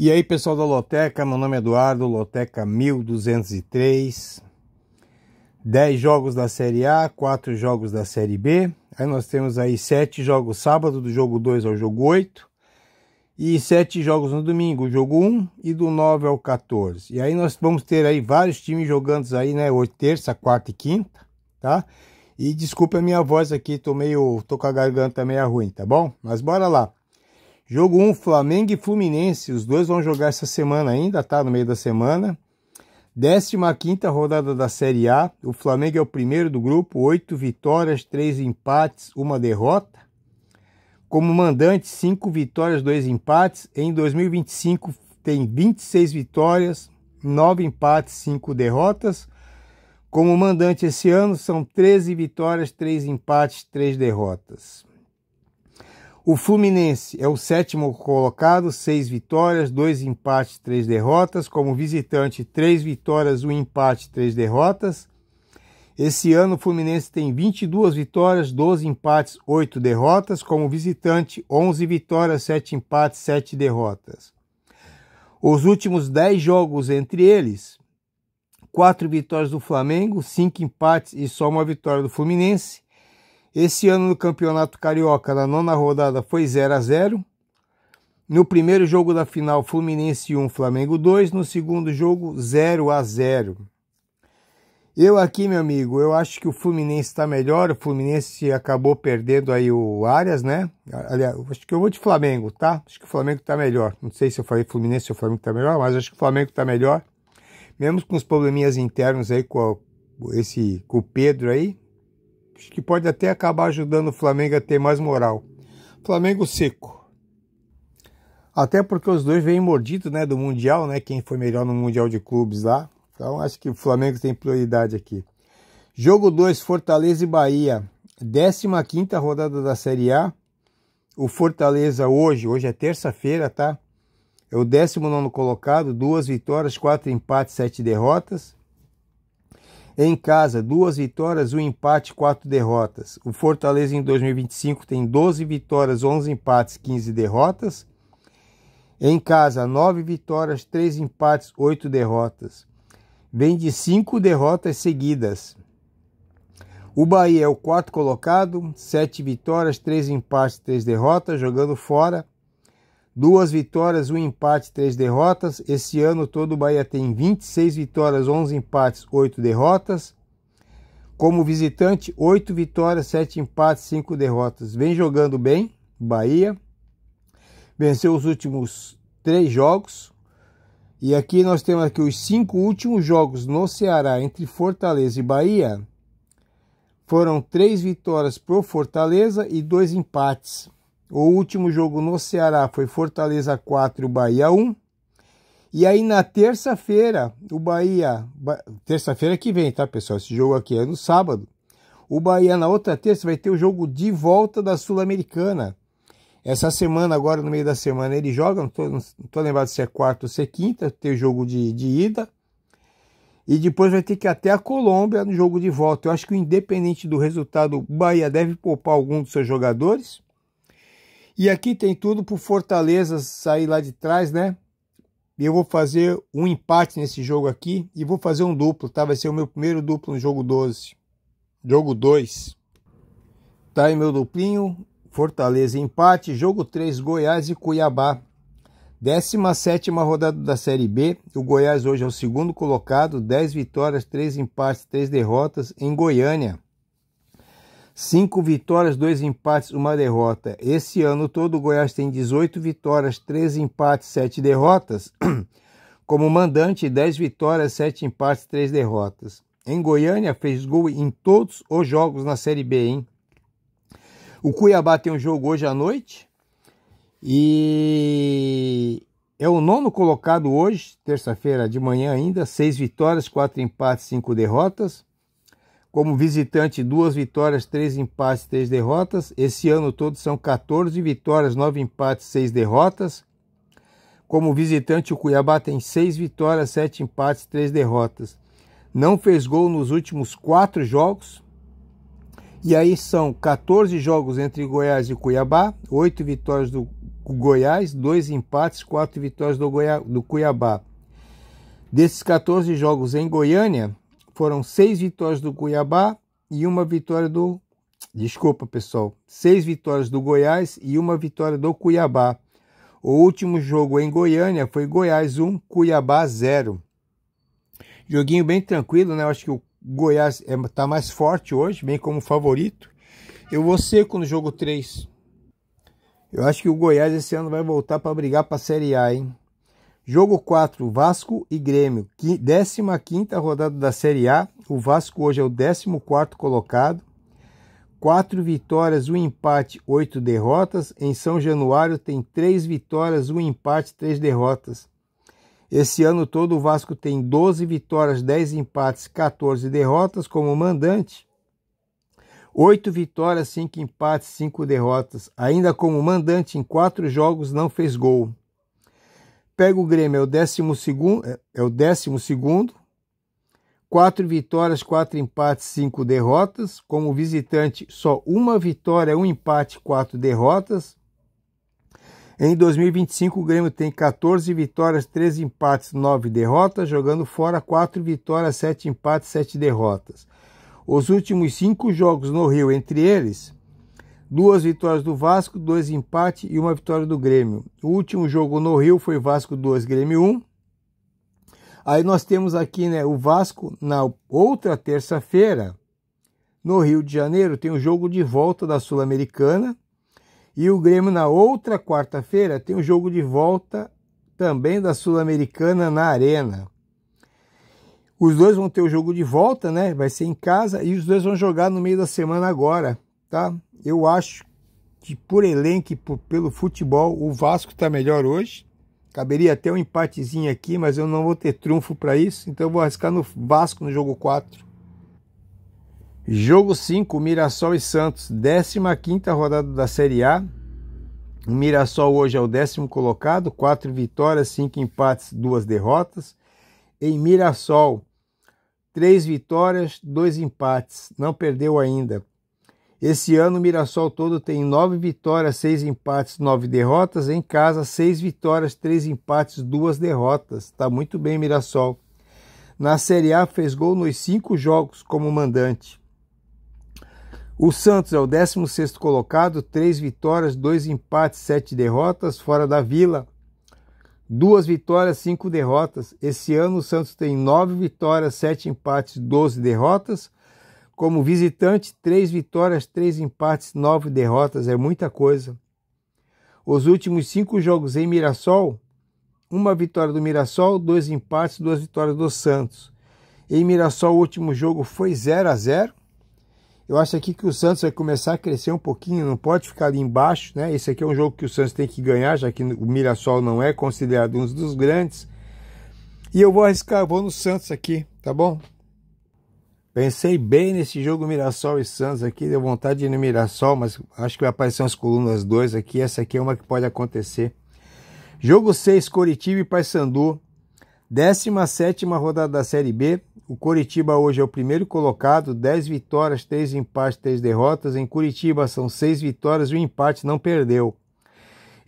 E aí, pessoal da Loteca, meu nome é Eduardo, Loteca 1203, 10 jogos da Série A, 4 jogos da Série B, aí nós temos aí 7 jogos sábado, do jogo 2 ao jogo 8, e 7 jogos no domingo, o jogo 1 e do 9 ao 14. E aí nós vamos ter aí vários times jogando aí, né, hoje, terça, quarta e quinta, tá? E desculpa a minha voz aqui, tô com a garganta meio ruim, tá bom? Mas bora lá. Jogo 1, Flamengo e Fluminense, os dois vão jogar essa semana ainda, tá? No meio da semana. 15ª rodada da Série A, o Flamengo é o primeiro do grupo, 8 vitórias, 3 empates, 1 derrota. Como mandante, 5 vitórias, 2 empates. Em 2025 tem 26 vitórias, 9 empates, 5 derrotas. Como mandante esse ano são 13 vitórias, 3 empates, 3 derrotas. O Fluminense é o 7º colocado, 6 vitórias, 2 empates, 3 derrotas. Como visitante, 3 vitórias, 1 empate, 3 derrotas. Esse ano o Fluminense tem 22 vitórias, 12 empates, 8 derrotas. Como visitante, 11 vitórias, 7 empates, 7 derrotas. Os últimos 10 jogos entre eles, 4 vitórias do Flamengo, 5 empates e só 1 vitória do Fluminense. Esse ano no Campeonato Carioca, na 9ª rodada, foi 0-0. No primeiro jogo da final, Fluminense 1, Flamengo 2. No segundo jogo, 0-0. Eu aqui, meu amigo, eu acho que o Fluminense está melhor. O Fluminense acabou perdendo aí o Arias, né? Aliás, acho que eu vou de Flamengo, tá? Acho que o Flamengo está melhor. Não sei se eu falei Fluminense ou o Flamengo está melhor, mas acho que o Flamengo está melhor. Mesmo com os probleminhas internos aí com o Pedro aí. Acho que pode até acabar ajudando o Flamengo a ter mais moral. Flamengo seco. Até porque os dois vêm mordidos, né, do Mundial, né? Quem foi melhor no Mundial de Clubes lá. Então acho que o Flamengo tem prioridade aqui. Jogo 2, Fortaleza e Bahia. 15ª rodada da Série A. O Fortaleza hoje é terça-feira, tá? É o 19º colocado, 2 vitórias, 4 empates, 7 derrotas. Em casa, 2 vitórias, 1 empate, 4 derrotas. O Fortaleza em 2025 tem 12 vitórias, 11 empates, 15 derrotas. Em casa, 9 vitórias, 3 empates, 8 derrotas. Vem de 5 derrotas seguidas. O Bahia é o 4º colocado, 7 vitórias, 3 empates, 3 derrotas, jogando fora. 2 vitórias, 1 empate, 3 derrotas. Esse ano todo o Bahia tem 26 vitórias, 11 empates, 8 derrotas. Como visitante, 8 vitórias, 7 empates, 5 derrotas. Vem jogando bem, Bahia. Venceu os últimos 3 jogos. E aqui nós temos aqui os 5 últimos jogos no Ceará entre Fortaleza e Bahia. Foram 3 vitórias pro Fortaleza e 2 empates. O último jogo no Ceará foi Fortaleza 4 e o Bahia 1. E aí na terça-feira, o Bahia... Terça-feira que vem, tá, pessoal? Esse jogo aqui é no sábado. O Bahia na outra terça vai ter o jogo de volta da Sul-Americana. Essa semana, agora no meio da semana, ele joga. Não tô lembrado se é quarta ou se é quinta. Tem o jogo de ida. E depois vai ter que ir até a Colômbia no jogo de volta. Eu acho que independente do resultado, o Bahia deve poupar algum dos seus jogadores. E aqui tem tudo para o Fortaleza sair lá de trás, né? E eu vou fazer um empate nesse jogo aqui e vou fazer um duplo, tá? Vai ser o meu primeiro duplo no jogo 12. Jogo 2. Tá aí meu duplinho. Fortaleza empate. Jogo 3, Goiás e Cuiabá. 17ª rodada da Série B. O Goiás hoje é o 2º colocado. 10 vitórias, 3 empates, 3 derrotas em Goiânia. 5 vitórias, 2 empates, 1 derrota. Esse ano todo o Goiás tem 18 vitórias, 13 empates, 7 derrotas. Como mandante, 10 vitórias, 7 empates, 3 derrotas. Em Goiânia, fez gol em todos os jogos na Série B, hein? O Cuiabá tem um jogo hoje à noite. E é o 9º colocado hoje, terça-feira de manhã ainda. 6 vitórias, 4 empates, 5 derrotas. Como visitante, 2 vitórias, 3 empates, 3 derrotas. Esse ano todo são 14 vitórias, 9 empates, 6 derrotas. Como visitante, o Cuiabá tem 6 vitórias, 7 empates, 3 derrotas. Não fez gol nos últimos 4 jogos. E aí são 14 jogos entre Goiás e Cuiabá, 8 vitórias do o Goiás, 2 empates, 4 vitórias do Cuiabá. Desses 14 jogos em Goiânia, foram 6 vitórias do Cuiabá e 1 vitória do... Desculpa, pessoal. 6 vitórias do Goiás e 1 vitória do Cuiabá. O último jogo em Goiânia foi Goiás 1, Cuiabá 0. Joguinho bem tranquilo, né? Eu acho que o Goiás tá mais forte hoje, bem como favorito. Eu vou seco no jogo 3. Eu acho que o Goiás esse ano vai voltar para brigar para a Série A, hein? Jogo 4, Vasco e Grêmio. 15ª rodada da Série A. O Vasco hoje é o 14º colocado. 4 vitórias, 1 empate, 8 derrotas. Em São Januário tem 3 vitórias, 1 empate, 3 derrotas. Esse ano todo o Vasco tem 12 vitórias, 10 empates, 14 derrotas como mandante. 8 vitórias, 5 empates, 5 derrotas. Ainda como mandante, em 4 jogos não fez gol. Pega o Grêmio, é o 12º. 4 vitórias, 4 empates, 5 derrotas. Como visitante, só 1 vitória, 1 empate, 4 derrotas. Em 2025, o Grêmio tem 14 vitórias, 13 empates, 9 derrotas. Jogando fora, 4 vitórias, 7 empates, 7 derrotas. Os últimos 5 jogos no Rio, entre eles, 2 vitórias do Vasco, 2 empates e 1 vitória do Grêmio. O último jogo no Rio foi Vasco 2, Grêmio 1. Aí nós temos aqui, né, o Vasco na outra terça-feira, no Rio de Janeiro, tem o jogo de volta da Sul-Americana. E o Grêmio na outra quarta-feira tem o jogo de volta também da Sul-Americana na Arena. Os dois vão ter o jogo de volta, né? Vai ser em casa e os dois vão jogar no meio da semana agora, tá? Eu acho que por elenco e pelo futebol, o Vasco está melhor hoje. Caberia até um empatezinho aqui, mas eu não vou ter trunfo para isso. Então eu vou arriscar no Vasco no jogo 4. Jogo 5, Mirassol e Santos. 15ª rodada da Série A. O Mirassol hoje é o 10º colocado. 4 vitórias, 5 empates, 2 derrotas. Em Mirassol, 3 vitórias, 2 empates. Não perdeu ainda. Esse ano o Mirassol todo tem 9 vitórias, 6 empates, 9 derrotas. Em casa, 6 vitórias, 3 empates, 2 derrotas. Está muito bem Mirassol. Na Série A fez gol nos 5 jogos como mandante. O Santos é o 16º colocado, 3 vitórias, 2 empates, 7 derrotas. Fora da Vila, 2 vitórias, 5 derrotas. Esse ano o Santos tem 9 vitórias, 7 empates, 12 derrotas. Como visitante, 3 vitórias, 3 empates, 9 derrotas, é muita coisa. Os últimos 5 jogos em Mirassol, 1 vitória do Mirassol, 2 empates, 2 vitórias do Santos. Em Mirassol, o último jogo foi 0-0. Eu acho aqui que o Santos vai começar a crescer um pouquinho, não pode ficar ali embaixo, né? Esse aqui é um jogo que o Santos tem que ganhar, já que o Mirassol não é considerado um dos grandes. E eu vou arriscar, vou no Santos aqui, tá bom? Pensei bem nesse jogo Mirassol e Santos aqui, deu vontade de ir no Mirassol, mas acho que vai aparecer umas colunas 2 aqui, essa aqui é uma que pode acontecer. Jogo 6, Coritiba e Paysandu, 17ª rodada da Série B. O Coritiba hoje é o 1º colocado, 10 vitórias, 3 empates, 3 derrotas. Em Curitiba são 6 vitórias e 1 empate, não perdeu.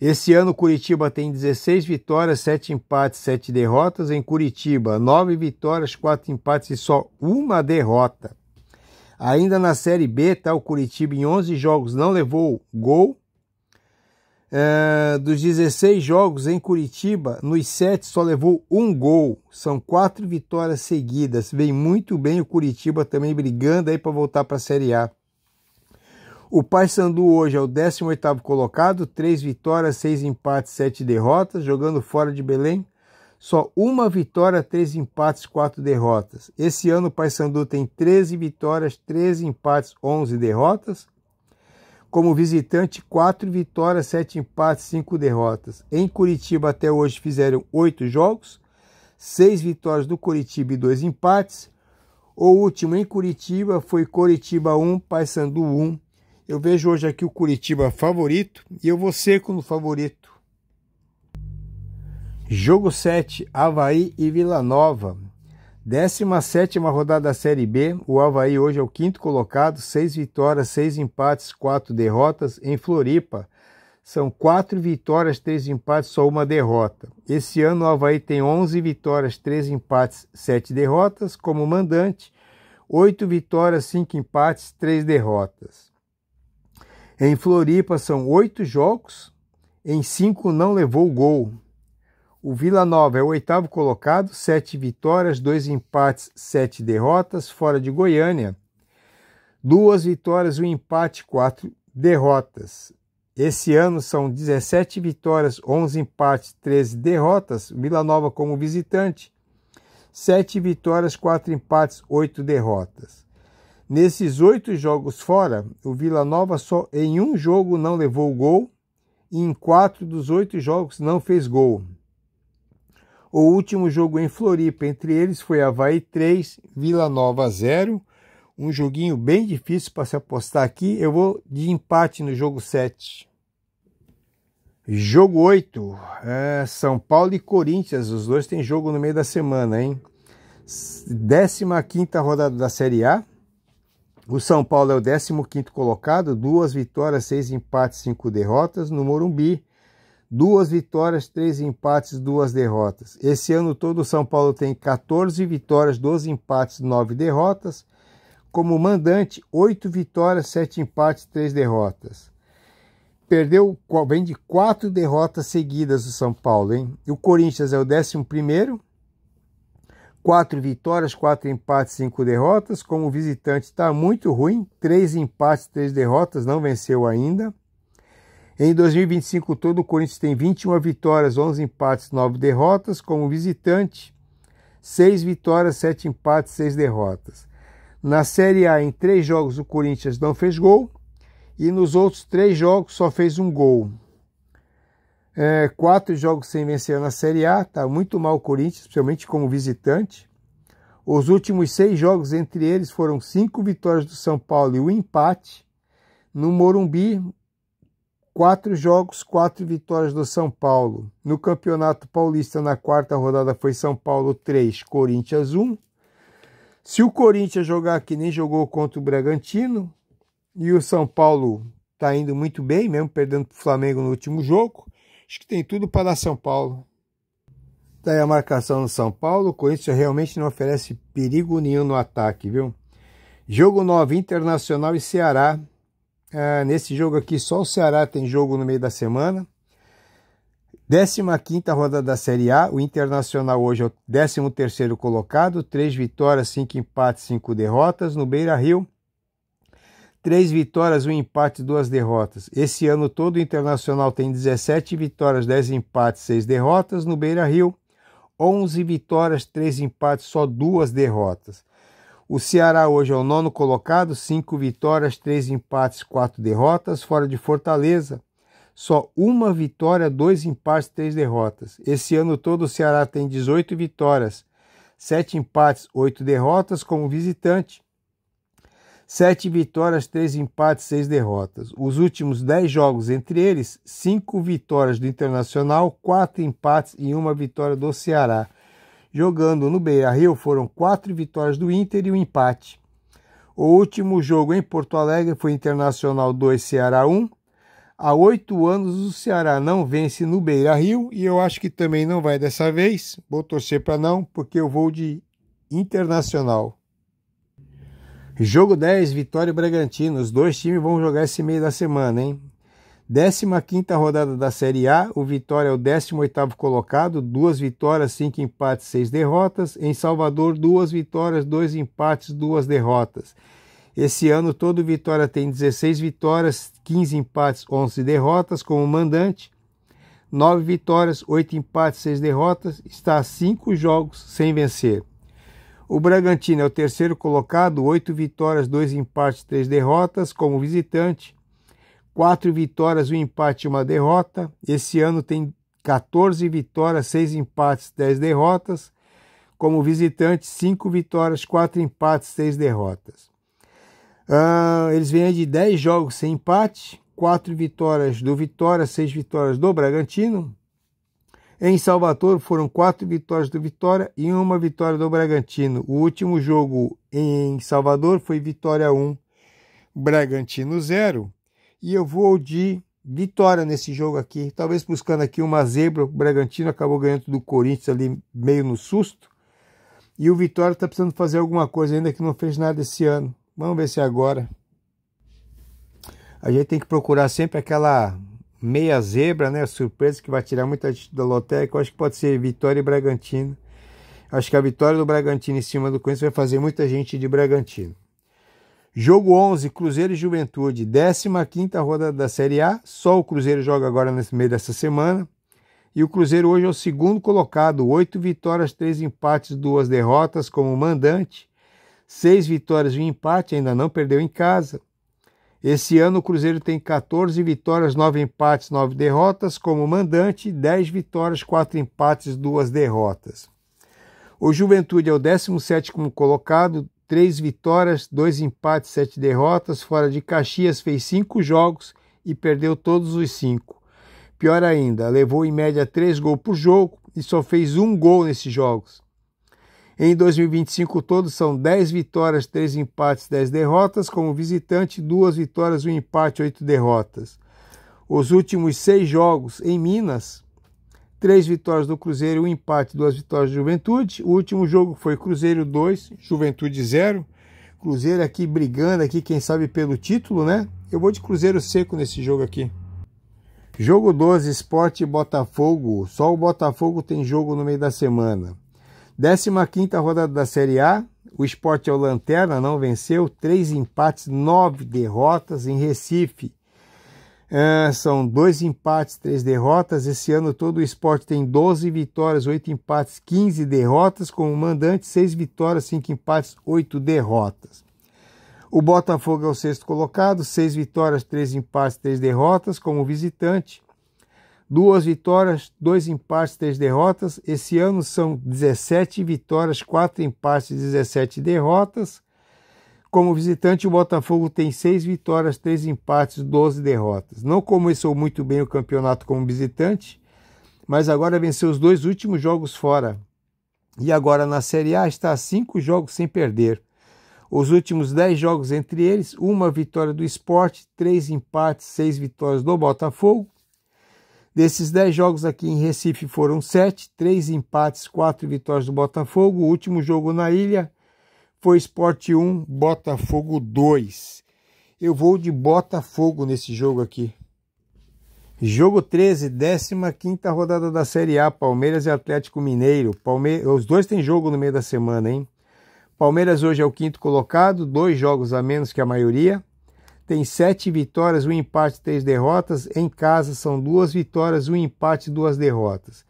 Esse ano o Curitiba tem 16 vitórias, 7 empates, 7 derrotas. Em Curitiba, 9 vitórias, 4 empates e só 1 derrota. Ainda na Série B, tá? O Curitiba em 11 jogos não levou gol. Dos 16 jogos em Curitiba, nos 7 só levou 1 gol. São 4 vitórias seguidas. Vem muito bem o Curitiba também brigando aí para voltar para a Série A. O Paysandu hoje é o 18º colocado, 3 vitórias, 6 empates, 7 derrotas. Jogando fora de Belém, só 1 vitória, 3 empates, 4 derrotas. Esse ano o Paysandu tem 13 vitórias, 13 empates, 11 derrotas. Como visitante, 4 vitórias, 7 empates, 5 derrotas. Em Curitiba até hoje fizeram 8 jogos, 6 vitórias do Curitiba e 2 empates. O último em Curitiba foi Coritiba 1, Paysandu 1. Eu vejo hoje aqui o Curitiba favorito e eu vou seco no favorito. Jogo 7, Avaí e Vila Nova. 17ª rodada da Série B. O Avaí hoje é o 5º colocado, 6 vitórias, 6 empates, 4 derrotas. Em Floripa, são 4 vitórias, 3 empates, só uma derrota. Esse ano o Avaí tem 11 vitórias, 3 empates, 7 derrotas. Como mandante, 8 vitórias, 5 empates, 3 derrotas. Em Floripa são 8 jogos, em 5 não levou gol. O Vila Nova é o 8º colocado, 7 vitórias, 2 empates, 7 derrotas. Fora de Goiânia, 2 vitórias, 1 empate, 4 derrotas. Esse ano são 17 vitórias, 11 empates, 13 derrotas. Vila Nova como visitante, 7 vitórias, 4 empates, 8 derrotas. Nesses 8 jogos fora, o Vila Nova só em um jogo não levou gol e em 4 dos 8 jogos não fez gol. O último jogo em Floripa entre eles foi Avaí 3, Vila Nova 0. Um joguinho bem difícil para se apostar aqui. Eu vou de empate no jogo 7. Jogo 8, São Paulo e Corinthians. Os dois têm jogo no meio da semana, hein? 15ª rodada da Série A. O São Paulo é o 15º colocado. 2 vitórias, 6 empates, 5 derrotas. No Morumbi, 2 vitórias, 3 empates, 2 derrotas. Esse ano todo o São Paulo tem 14 vitórias, 12 empates, 9 derrotas. Como mandante, 8 vitórias, 7 empates, 3 derrotas. Vem de 4 derrotas seguidas do São Paulo, hein? E o Corinthians é o 11º, 4 vitórias, 4 empates, 5 derrotas. Como visitante está muito ruim, 3 empates, 3 derrotas, não venceu ainda. Em 2025 todo o Corinthians tem 21 vitórias, 11 empates, 9 derrotas. Como visitante, 6 vitórias, 7 empates, 6 derrotas. Na Série A, em 3 jogos, o Corinthians não fez gol. E nos outros 3 jogos só fez um gol. 4 jogos sem vencer na Série A. Está muito mal o Corinthians, especialmente como visitante. Os últimos 6 jogos entre eles foram 5 vitórias do São Paulo e 1 empate. No Morumbi, 4 jogos, 4 vitórias do São Paulo. No Campeonato Paulista, na 4ª rodada, foi São Paulo 3, Corinthians 1. Se o Corinthians jogar que nem jogou contra o Bragantino, e o São Paulo está indo muito bem, mesmo perdendo para o Flamengo no último jogo, acho que tem tudo para dar São Paulo. Daí a marcação no São Paulo, o Corinthians realmente não oferece perigo nenhum no ataque, viu? Jogo 9, Internacional e Ceará. Nesse jogo aqui só o Ceará tem jogo no meio da semana. 15ª rodada da Série A, o Internacional hoje é o 13º colocado, 3 vitórias, 5 empates, 5 derrotas. No Beira-Rio, 3 vitórias, 1 empate, 2 derrotas. Esse ano todo o Internacional tem 17 vitórias, 10 empates, 6 derrotas. No Beira-Rio, 11 vitórias, 3 empates, só 2 derrotas. O Ceará hoje é o 9º colocado, 5 vitórias, 3 empates, 4 derrotas. Fora de Fortaleza, só 1 vitória, 2 empates, 3 derrotas. Esse ano todo o Ceará tem 18 vitórias, 7 empates, 8 derrotas. Como visitante, 7 vitórias, 3 empates, 6 derrotas. Os últimos 10 jogos entre eles, 5 vitórias do Internacional, 4 empates e 1 vitória do Ceará. Jogando no Beira-Rio foram 4 vitórias do Inter e 1 empate. O último jogo em Porto Alegre foi Internacional 2, Ceará 1. Há 8 anos o Ceará não vence no Beira-Rio e eu acho que também não vai dessa vez. Vou torcer para não, porque eu vou de Internacional. Jogo 10, Vitória e Bragantino. Os dois times vão jogar esse meio da semana, hein? 15ª rodada da Série A, o Vitória é o 18º colocado, 2 vitórias, 5 empates, 6 derrotas. Em Salvador, 2 vitórias, 2 empates, 2 derrotas. Esse ano todo o Vitória tem 16 vitórias, 15 empates, 11 derrotas. Como mandante, 9 vitórias, 8 empates, 6 derrotas. Está a 5 jogos sem vencer. O Bragantino é o 3º colocado, 8 vitórias, 2 empates, 3 derrotas. Como visitante, 4 vitórias, 1 empate e 1 derrota. Esse ano tem 14 vitórias, 6 empates, 10 derrotas. Como visitante, 5 vitórias, 4 empates, 6 derrotas. Eles vêm de 10 jogos sem empate, 4 vitórias do Vitória, 6 vitórias do Bragantino. Em Salvador foram 4 vitórias do Vitória e 1 vitória do Bragantino. O último jogo em Salvador foi Vitória 1, Bragantino 0. E eu vou de vitória nesse jogo aqui. Talvez buscando aqui uma zebra. O Bragantino acabou ganhando do Corinthians ali meio no susto. E o Vitória está precisando fazer alguma coisa ainda que não fez nada esse ano. Vamos ver se é agora. A gente tem que procurar sempre aquela meia zebra, né? Surpresa que vai tirar muita gente da lotérica. Eu acho que pode ser Vitória e Bragantino. Acho que a vitória do Bragantino em cima do Corinthians vai fazer muita gente de Bragantino. Jogo 11, Cruzeiro e Juventude, 15ª rodada da Série A. Só o Cruzeiro joga agora nesse meio dessa semana. E o Cruzeiro hoje é o segundo colocado, 8 vitórias, 3 empates, 2 derrotas como mandante. 6 vitórias e 1 empate, ainda não perdeu em casa. Esse ano o Cruzeiro tem 14 vitórias, 9 empates, 9 derrotas como mandante. 10 vitórias, 4 empates, 2 derrotas. O Juventude é o 17º colocado, 3 vitórias, 2 empates, 7 derrotas. Fora de Caxias, fez 5 jogos e perdeu todos os 5. Pior ainda, levou em média 3 gols por jogo e só fez 1 gol nesses jogos. Em 2025 todos são 10 vitórias, 3 empates, 10 derrotas. Como visitante, 2 vitórias, 1 empate, 8 derrotas. Os últimos 6 jogos em Minas, 3 vitórias do Cruzeiro, 1 empate, 2 vitórias do Juventude. O último jogo foi Cruzeiro 2, Juventude 0. Cruzeiro aqui brigando, aqui, quem sabe pelo título, né? Eu vou de Cruzeiro seco nesse jogo aqui. Jogo 12, Sport e Botafogo. Só o Botafogo tem jogo no meio da semana. 15ª rodada da Série A. O Sport é o lanterna, não venceu. 3 empates, 9 derrotas em Recife. São 2 empates, 3 derrotas. Esse ano todo o Sport tem 12 vitórias, 8 empates, 15 derrotas. Como mandante, 6 vitórias, 5 empates, 8 derrotas. O Botafogo é o 6º colocado, 6 vitórias, 3 empates, 3 derrotas. Como visitante, 2 vitórias, 2 empates, 3 derrotas. Esse ano são 17 vitórias, 4 empates, 17 derrotas. Como visitante, o Botafogo tem 6 vitórias, 3 empates, 12 derrotas. Não começou muito bem o campeonato como visitante, mas agora venceu os 2 últimos jogos fora. E agora na Série A está a 5 jogos sem perder. Os últimos 10 jogos entre eles, 1 vitória do Sport, 3 empates, 6 vitórias do Botafogo. Desses 10 jogos aqui em Recife foram 7, 3 empates, 4 vitórias do Botafogo. O último jogo na ilha foi Sport 1, Botafogo 2. Eu vou de Botafogo nesse jogo aqui. Jogo 13, 15ª rodada da Série A, Palmeiras e Atlético Mineiro. Os dois têm jogo no meio da semana, hein? Palmeiras hoje é o 5º colocado, 2 jogos a menos que a maioria. Tem 7 vitórias, 1 empate, 3 derrotas. Em casa são 2 vitórias, 1 empate, 2 derrotas.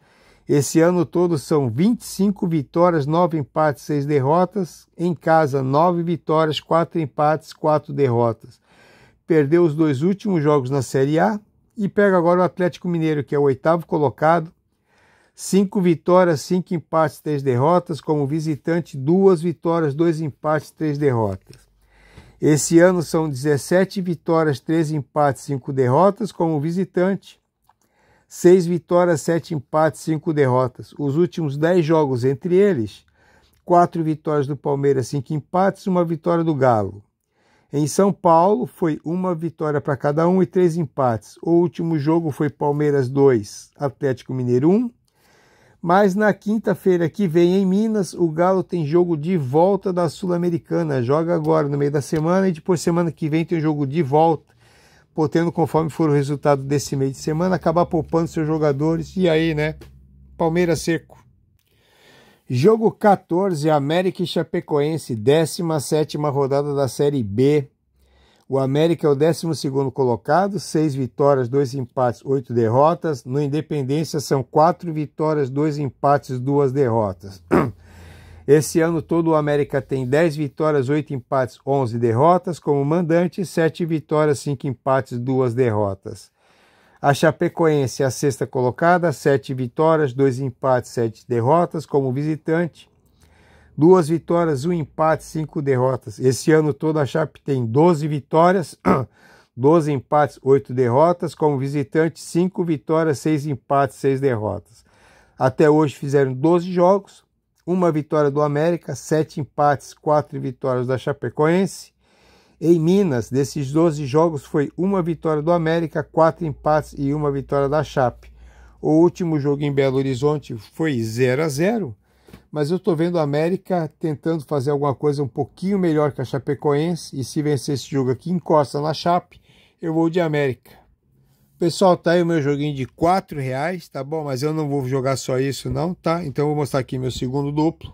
Esse ano todo são 25 vitórias, 9 empates, 6 derrotas. Em casa, 9 vitórias, 4 empates, 4 derrotas. Perdeu os 2 últimos jogos na Série A e pega agora o Atlético Mineiro, que é o 8º colocado. 5 vitórias, 5 empates, 3 derrotas. Como visitante, 2 vitórias, 2 empates, 3 derrotas. Esse ano são 17 vitórias, 13 empates, 5 derrotas. Como visitante, 6 vitórias, 7 empates, 5 derrotas. Os últimos 10 jogos entre eles, 4 vitórias do Palmeiras, 5 empates, 1 vitória do Galo. Em São Paulo, foi 1 vitória para cada um e 3 empates. O último jogo foi Palmeiras 2, Atlético Mineiro 1. Mas na quinta-feira que vem em Minas, o Galo tem jogo de volta da Sul-Americana. Joga agora no meio da semana e depois semana que vem tem um jogo de volta. Podendo, conforme for o resultado desse meio de semana, acabar poupando seus jogadores. E aí, né? Palmeiras seco. Jogo 14, América e Chapecoense, 17ª rodada da Série B. O América é o 12º colocado, 6 vitórias, 2 empates, 8 derrotas. No Independência são 4 vitórias, 2 empates, 2 derrotas. Esse ano todo o América tem 10 vitórias, 8 empates, 11 derrotas. Como mandante, 7 vitórias, 5 empates, 2 derrotas. A Chapecoense é a 6ª colocada, 7 vitórias, 2 empates, 7 derrotas. Como visitante, 2 vitórias, 1 empate, 5 derrotas. Esse ano todo a Chape tem 12 vitórias, 12 empates, 8 derrotas. Como visitante, 5 vitórias, 6 empates, 6 derrotas. Até hoje fizeram 12 jogos, 1 vitória do América, 7 empates, 4 vitórias da Chapecoense. Em Minas, desses 12 jogos, foi uma vitória do América, 4 empates e uma vitória da Chape. O último jogo em Belo Horizonte foi 0-0, mas eu estou vendo a América tentando fazer alguma coisa um pouquinho melhor que a Chapecoense, e se vencer esse jogo aqui, encosta na Chape, eu vou de América. Pessoal, tá aí o meu joguinho de R$4, tá bom? Mas eu não vou jogar só isso não, tá? Então eu vou mostrar aqui meu segundo duplo.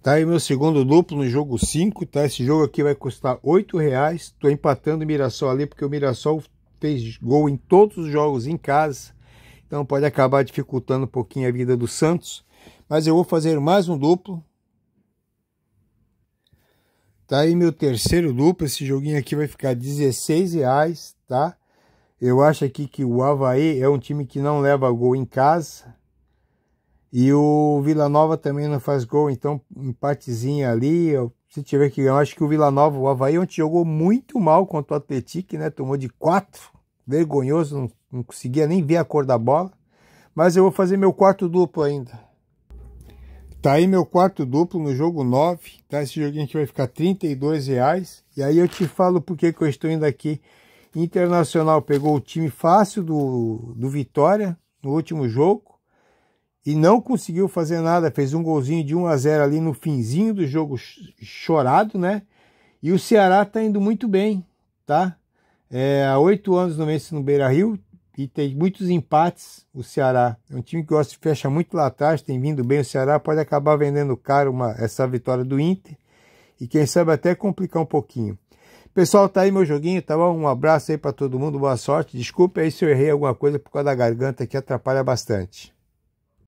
Tá aí meu segundo duplo no jogo 5, tá? Esse jogo aqui vai custar R$8. Tô empatando o Mirassol ali, porque o Mirassol fez gol em todos os jogos em casa. Então pode acabar dificultando um pouquinho a vida do Santos. Mas eu vou fazer mais um duplo. Tá aí meu terceiro duplo. Esse joguinho aqui vai ficar R$16, tá? Eu acho aqui que o Avaí é um time que não leva gol em casa. E o Vila Nova também não faz gol, então empatezinho ali. Se tiver que ganhar, acho que o Vila Nova, o Avaí ontem jogou muito mal contra o Atlético, né? Tomou de 4, vergonhoso, não conseguia nem ver a cor da bola. Mas eu vou fazer meu quarto duplo ainda. Tá aí meu quarto duplo no jogo 9, tá? Esse joguinho aqui vai ficar R$32. E aí eu te falo por que eu estou indo aqui. Internacional pegou o time fácil do Vitória no último jogo e não conseguiu fazer nada, fez um golzinho de 1-0 ali no finzinho do jogo chorado, né? E o Ceará tá indo muito bem, tá? Há 8 anos no mês no Beira-Rio e tem muitos empates. O Ceará é um time que gosta de fechar muito lá atrás, tem vindo bem. O Ceará pode acabar vendendo caro essa vitória do Inter e quem sabe até complicar um pouquinho. Pessoal, tá aí meu joguinho, tá bom? Um abraço aí para todo mundo, boa sorte. Desculpa aí se eu errei alguma coisa por causa da garganta que atrapalha bastante.